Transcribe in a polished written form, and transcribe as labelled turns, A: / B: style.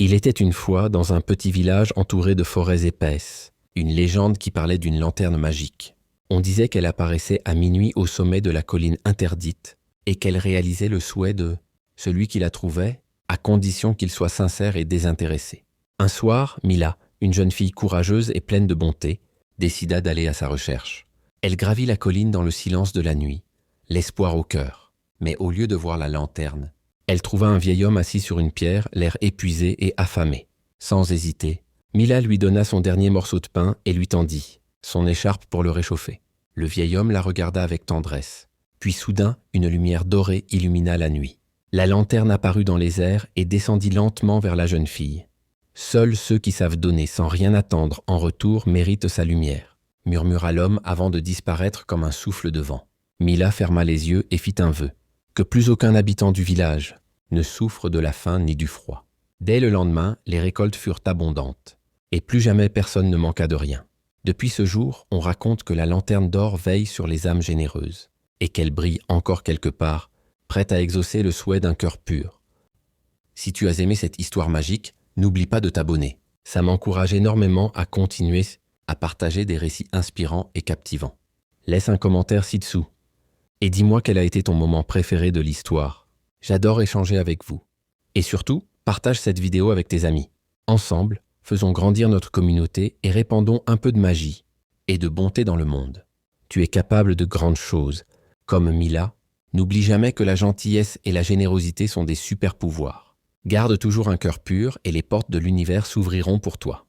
A: Il était une fois dans un petit village entouré de forêts épaisses, une légende qui parlait d'une lanterne magique. On disait qu'elle apparaissait à minuit au sommet de la colline interdite et qu'elle réalisait le souhait de celui qui la trouvait, à condition qu'il soit sincère et désintéressé. Un soir, Mila, une jeune fille courageuse et pleine de bonté, décida d'aller à sa recherche. Elle gravit la colline dans le silence de la nuit, l'espoir au cœur. Mais au lieu de voir la lanterne, elle trouva un vieil homme assis sur une pierre, l'air épuisé et affamé. Sans hésiter, Mila lui donna son dernier morceau de pain et lui tendit son écharpe pour le réchauffer. Le vieil homme la regarda avec tendresse. Puis soudain, une lumière dorée illumina la nuit. La lanterne apparut dans les airs et descendit lentement vers la jeune fille. Seuls ceux qui savent donner sans rien attendre en retour méritent sa lumière, murmura l'homme avant de disparaître comme un souffle de vent. Mila ferma les yeux et fit un vœu. Que plus aucun habitant du village ne souffre de la faim ni du froid. Dès le lendemain, les récoltes furent abondantes, et plus jamais personne ne manqua de rien. Depuis ce jour, on raconte que la lanterne d'or veille sur les âmes généreuses, et qu'elle brille encore quelque part, prête à exaucer le souhait d'un cœur pur. Si tu as aimé cette histoire magique, n'oublie pas de t'abonner. Ça m'encourage énormément à continuer à partager des récits inspirants et captivants. Laisse un commentaire ci-dessous. Et dis-moi quel a été ton moment préféré de l'histoire. J'adore échanger avec vous. Et surtout, partage cette vidéo avec tes amis. Ensemble, faisons grandir notre communauté et répandons un peu de magie et de bonté dans le monde. Tu es capable de grandes choses. Comme Mila, n'oublie jamais que la gentillesse et la générosité sont des super pouvoirs. Garde toujours un cœur pur et les portes de l'univers s'ouvriront pour toi.